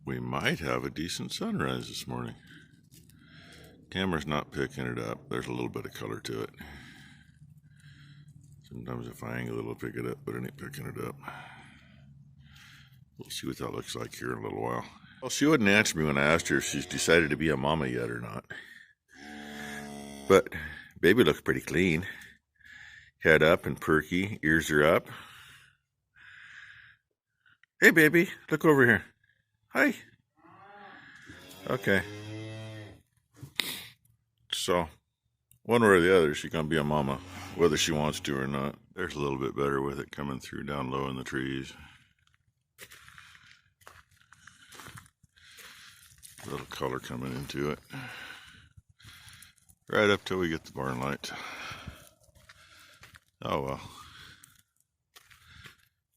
We might have a decent sunrise this morning. Camera's not picking it up. There's a little bit of color to it. Sometimes if I angle it, it'll pick it up, but it ain't picking it up. We'll see what that looks like here in a little while. Well, she wouldn't answer me when I asked her if she's decided to be a mama yet or not. But baby looks pretty clean. Head up and perky, ears are up. Hey baby, look over here. Hi. Okay. So, one way or the other, she's gonna be a mama, whether she wants to or not. There's a little bit better with it coming through down low in the trees. A little color coming into it. Right up till we get the barn lights. Oh well.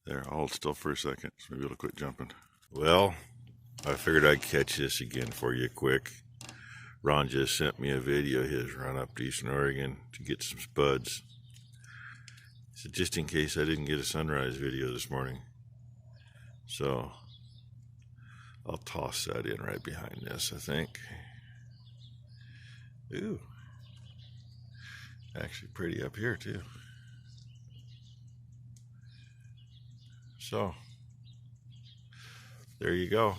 There, I'll hold still for a second, so maybe it'll quit jumping. Well, I figured I'd catch this again for you quick. Ron just sent me a video of his run up to Eastern Oregon to get some spuds. So just in case I didn't get a sunrise video this morning. So I'll toss that in right behind this, I think. Ooh. Actually pretty up here too. So there you go.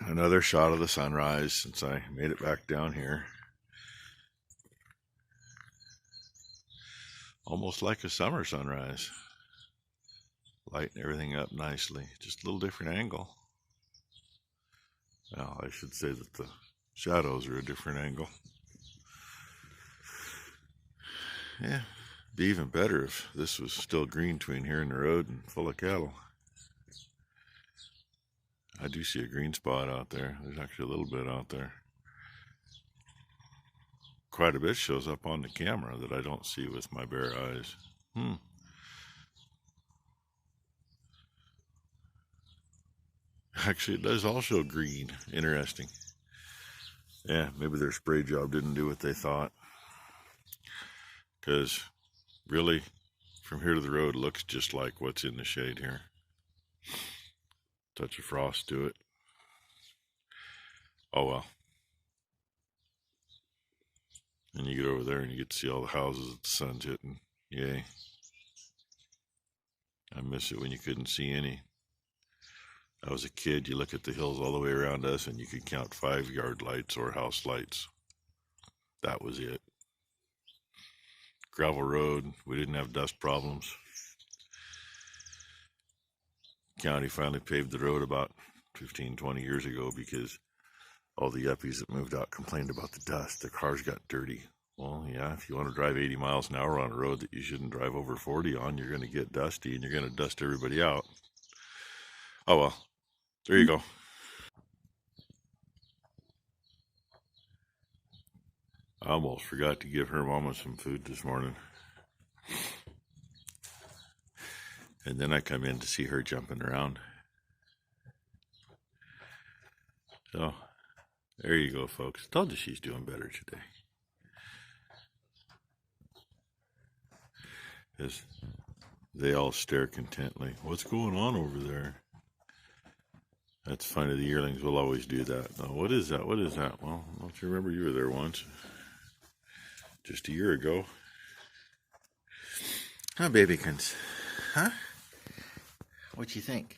Another shot of the sunrise since I made it back down here. Almost like a summer sunrise. Lighting everything up nicely. Just a little different angle. Well, I should say that the shadows are a different angle. Yeah, be even better if this was still green between here and the road and full of cattle. I do see a green spot out there. There's actually a little bit out there. Quite a bit shows up on the camera that I don't see with my bare eyes. Actually, it does all show green. Interesting. Yeah, maybe their spray job didn't do what they thought. Because really, from here to the road, it looks just like what's in the shade here. Touch of frost to it. Oh well. And you get over there and you get to see all the houses that the sun's hitting. Yay. I miss it when you couldn't see any. I was a kid, you look at the hills all the way around us and you could count 5 yard lights or house lights. That was it. Gravel road, we didn't have dust problems. County finally paved the road about 15, 20 years ago because all the yuppies that moved out complained about the dust. The cars got dirty. Well, yeah, if you want to drive 80 miles an hour on a road that you shouldn't drive over 40 on, you're going to get dusty and you're going to dust everybody out. Oh well, there you go. I almost forgot to give her mama some food this morning. And then I come in to see her jumping around. So, there you go, folks. Told you she's doing better today. As they all stare contently. What's going on over there? That's funny. The yearlings will always do that. Oh, what is that? What is that? Well, don't you remember you were there once? Just a year ago. Huh, babykins? Huh? What you think?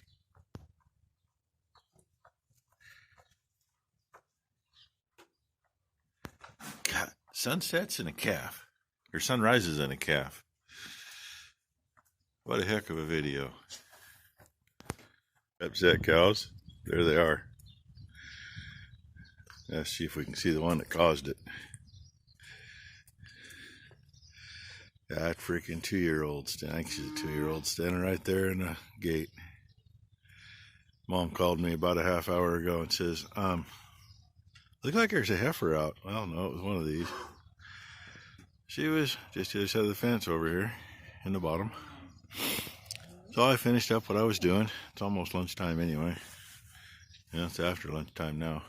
God, sunsets and a calf. Or sunrises and a calf. What a heck of a video. Upset cows. There they are. Let's see if we can see the one that caused it. That freaking 2-year-old. I think she's a 2-year-old standing right there in the gate. Mom called me about a half hour ago and says, look like there's a heifer out. Well, no, it was one of these. She was just the other side of the fence over here in the bottom. So I finished up what I was doing. It's almost lunchtime anyway. Yeah, it's after lunchtime now.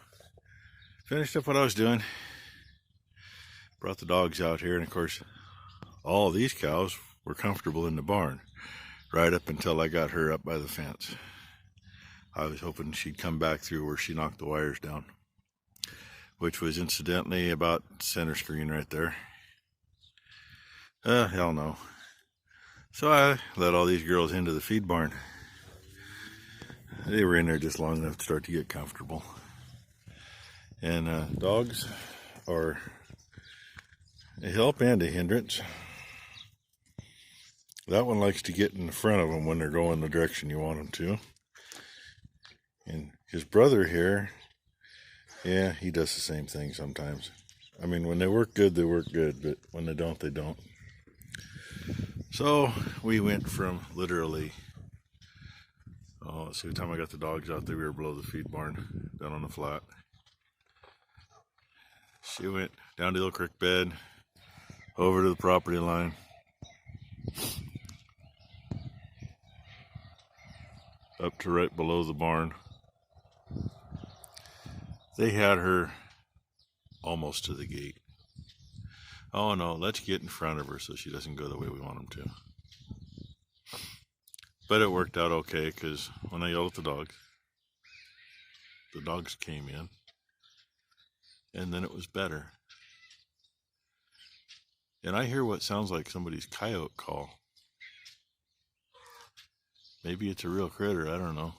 Finished up what I was doing. Brought the dogs out here, and of course, all of these cows were comfortable in the barn, right up until I got her up by the fence. I was hoping she'd come back through where she knocked the wires down, which was incidentally about center screen right there. Hell no. So I let all these girls into the feed barn. They were in there just long enough to start to get comfortable. And dogs are a help and a hindrance. That one likes to get in the front of them when they're going the direction you want them to. And his brother here, yeah, he does the same thing sometimes. I mean, when they work good, but when they don't, they don't. So we went from literally, let's see, the time I got the dogs out there, we were below the feed barn, down on the flat. She went down to the creek bed, over to the property line, up to right below the barn. They had her almost to the gate. Oh no, let's get in front of her so she doesn't go the way we want them to. But it worked out okay, because when I yelled at the dogs came in, and then it was better. And I hear what sounds like somebody's coyote call. Maybe it's a real critter, I don't know.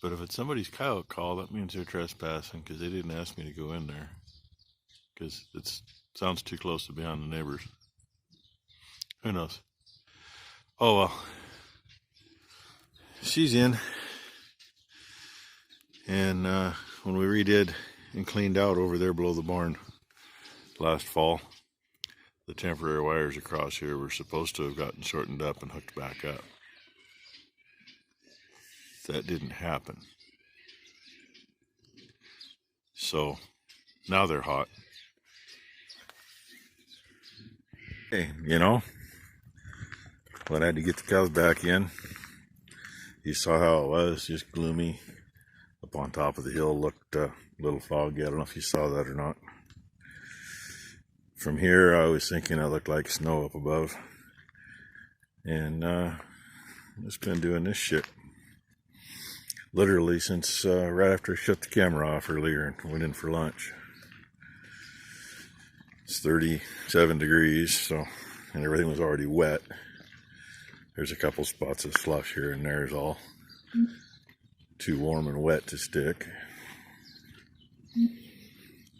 But if it's somebody's coyote call, that means they're trespassing, because they didn't ask me to go in there. Because it sounds too close to be on the neighbors. Who knows? Oh well. She's in. And when we redid and cleaned out over there below the barn last fall, the temporary wires across here were supposed to have gotten shortened up and hooked back up. That didn't happen. So now they're hot. Hey, you know, when I had to get the cows back in, you saw how it was, just gloomy. Up on top of the hill looked a little foggy. I don't know if you saw that or not. From here, I was thinking it looked like snow up above. And it's been doing this shit literally since right after I shut the camera off earlier and went in for lunch. It's 37 degrees, so, and everything was already wet. There's a couple spots of slush here and there is all too warm and wet to stick.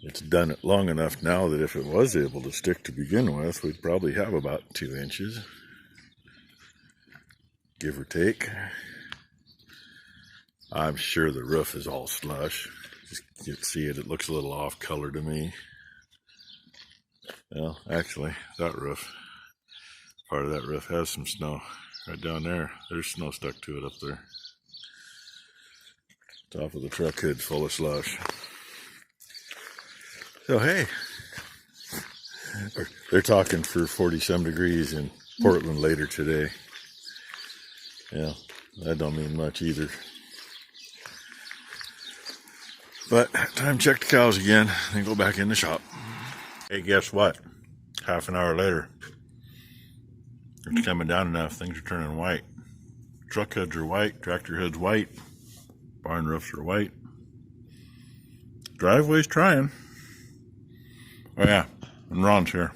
It's done it long enough now that if it was able to stick to begin with, we'd probably have about 2 inches, give or take. I'm sure the roof is all slush. You can see it, it looks a little off color to me. Well, actually, that roof, part of that roof has some snow. Right down there, there's snow stuck to it up there. Top of the truck hood's full of slush. So hey, they're talking for 40-some degrees in Portland later today. Yeah, that don't mean much either. But time to check the cows again, then go back in the shop. Hey, guess what? Half an hour later, it's coming down enough, things are turning white. Truck hoods are white, tractor hoods white, barn roofs are white. Driveway's trying. Oh yeah, and Ron's here.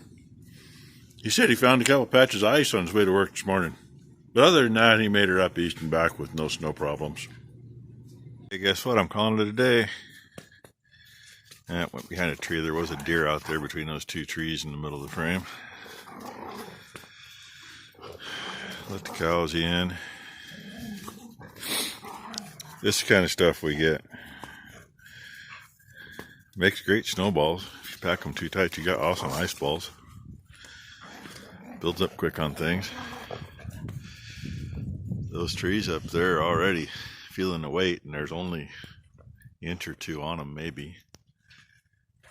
He said he found a couple patches of ice on his way to work this morning. But other than that, he made her up east and back with no snow problems. Hey, guess what? I'm calling it a day. It went behind a tree. There was a deer out there between those 2 trees in the middle of the frame. Let the cows in. This is the kind of stuff we get. Makes great snowballs. If you pack them too tight, you got awesome ice balls. Builds up quick on things. Those trees up there are already feeling the weight, and there's only an inch or 2 on them, maybe.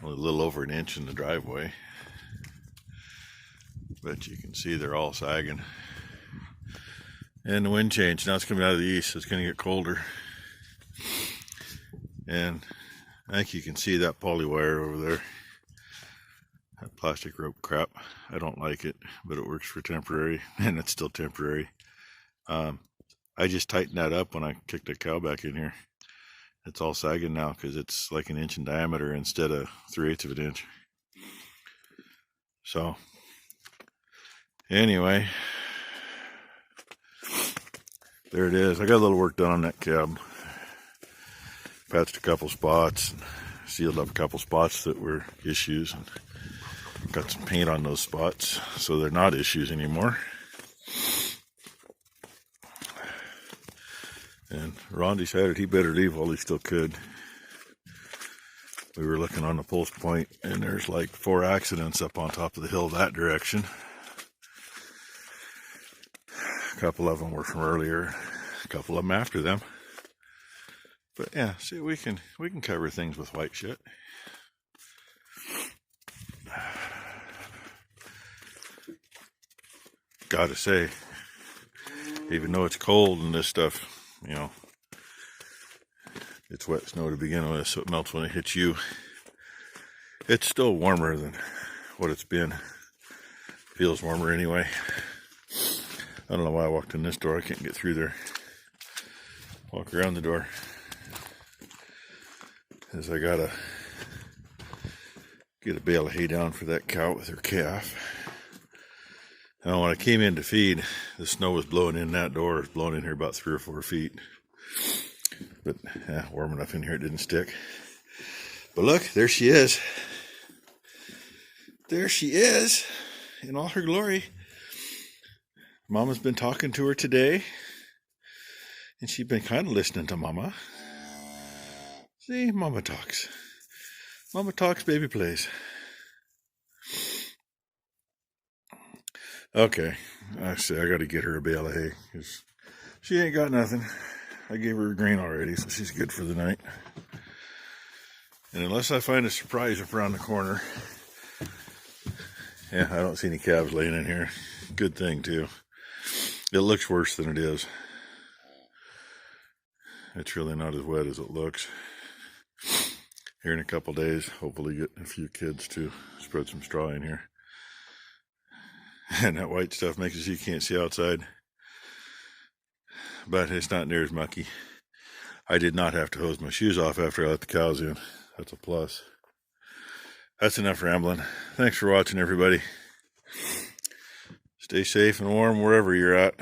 Only a little over an inch in the driveway. But you can see they're all sagging. And the wind changed. Now it's coming out of the east, so it's going to get colder. And I think you can see that poly wire over there. That plastic rope crap. I don't like it, but it works for temporary, and it's still temporary. I just tightened that up when I kicked the cow back in here. It's all sagging now because it's like 1 inch in diameter instead of 3/8 of an inch. So, anyway, there it is. I got a little work done on that cab. Patched a couple spots, sealed up a couple spots that were issues, and got some paint on those spots so they're not issues anymore. And Ron decided he better leave while he still could. We were looking on the pulse point, and there's like 4 accidents up on top of the hill that direction. A couple of them were from earlier, a couple of them after them. But yeah, see, we can cover things with white shit. Gotta say, even though it's cold and this stuff, you know, it's wet snow to begin with, so it melts when it hits you. It's still warmer than what it's been. Feels warmer anyway. I don't know why I walked in this door. I can't get through there. Walk around the door. As I gotta get a bale of hay down for that cow with her calf. Now when I came in to feed, the snow was blowing in that door. It was blowing in here about 3 or 4 feet. But yeah, warm enough in here it didn't stick. But look, there she is. There she is in all her glory. Mama's been talking to her today. And she's been kind of listening to Mama. See, Mama talks. Mama talks, baby plays. Okay, I say I got to get her a bale of hay because she ain't got nothing. I gave her a grain already, so she's good for the night. And unless I find a surprise up around the corner, yeah, I don't see any calves laying in here. Good thing too. It looks worse than it is. It's really not as wet as it looks. Here in a couple days, hopefully get a few kids to spread some straw in here. And that white stuff makes it so you can't see outside. But it's not near as mucky. I did not have to hose my shoes off after I let the cows in. That's a plus. That's enough rambling. Thanks for watching, everybody. Stay safe and warm wherever you're at.